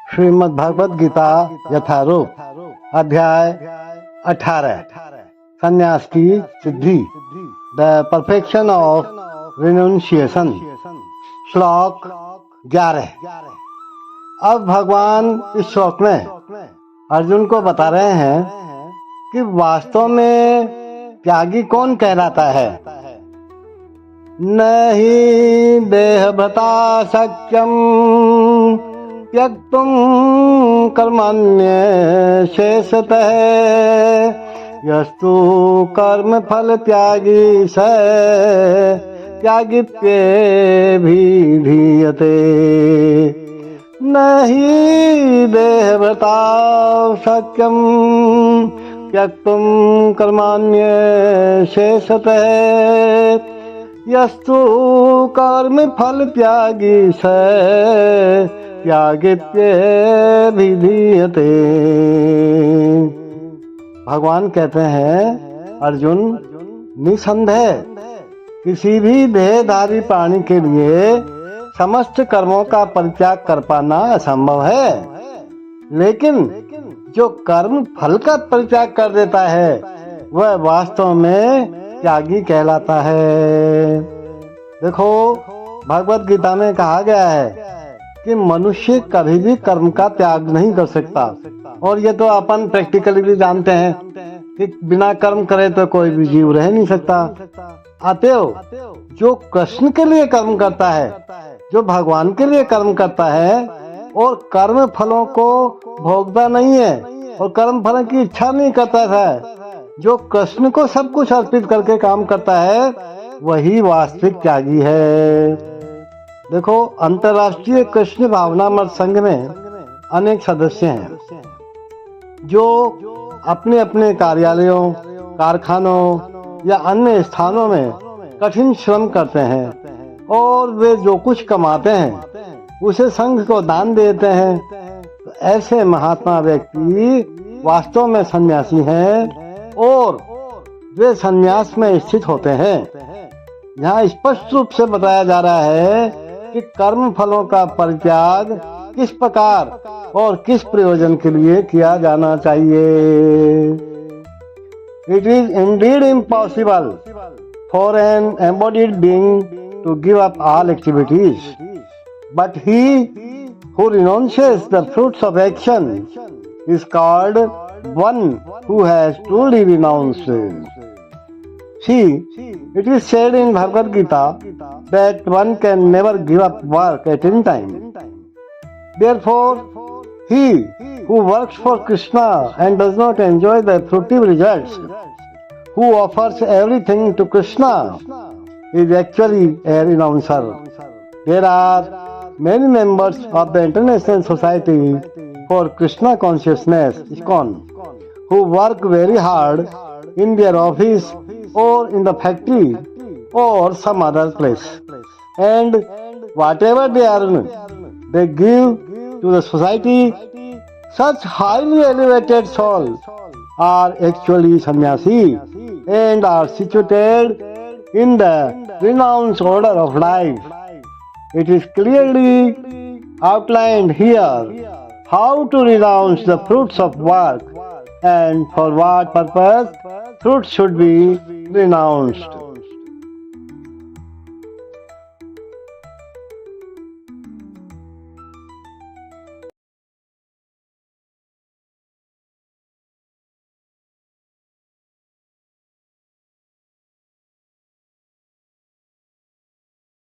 श्रीमद् भगवद गीता यथारूप अध्याय 18 संन्यास की सिद्धि द परफेक्शन ऑफ रिनाउंसिएशन। श्लोक 11। अब भगवान इस श्लोक में अर्जुन को बता रहे हैं कि वास्तव में त्यागी कौन कहलाता है। नहीं देहभृता शक्यम त्यक्तुम कर्मण्य शेषतः यस्तु कर्म फल त्यागी स त्यागित्यभिधीयते। नहीं देहभृता शक्यम त्यक्तुम कर्मण्य शेषतः यस्तु कर्म फल त्यागी स त्यागित्यभिधीयते। भगवान कहते हैं अर्जुन, निसंदेह किसी भी देहधारी प्राणी के लिए समस्त कर्मों का परित्याग कर पाना असंभव है, लेकिन जो कर्म फल का परित्याग कर देता है वह वास्तव में त्यागी कहलाता है। देखो, भगवद गीता में कहा गया है कि मनुष्य कभी भी कर्म का त्याग नहीं कर सकता, और ये तो अपन प्रैक्टिकली भी जानते हैं कि बिना कर्म करे तो कोई भी जीव रह नहीं सकता। अतएव जो कृष्ण के लिए कर्म करता है, जो भगवान के लिए कर्म करता है और कर्म फलों को भोगता नहीं है और कर्म फलों की इच्छा नहीं करता है, जो कृष्ण को सब कुछ अर्पित करके काम करता है, वही वास्तविक त्यागी है। देखो, अंतर्राष्ट्रीय कृष्ण भावनामृत संघ में अनेक सदस्य हैं जो अपने अपने कार्यालयों, कारखानों या अन्य स्थानों में कठिन श्रम करते हैं और वे जो कुछ कमाते हैं उसे संघ को दान देते हैं। तो ऐसे महात्मा व्यक्ति वास्तव में सन्यासी हैं और वे सन्यास में स्थित होते हैं। यहाँ स्पष्ट रूप से बताया जा रहा है कि कर्म फलों का परित्याग किस प्रकार और किस प्रयोजन के लिए किया जाना चाहिए। It is indeed impossible for an embodied being to give up all activities, but he who renounces the fruits of action is called one who has truly renounced. See, it is said in Bhagavad Gita that one can never give up work at any time. Therefore, he who works for Krishna and does not enjoy the fruitive results, who offers everything to Krishna, is actually a renouncer. There are many members of the International Society for Krishna Consciousness, ISKCON, who work very hard in their office or in the factory or some other place, and whatever they earn, they give to the society. Such highly elevated souls are actually sannyasi and are situated in the renounced order of life. It is clearly outlined here how to renounce the fruits of work and for what purpose fruits should be renounced.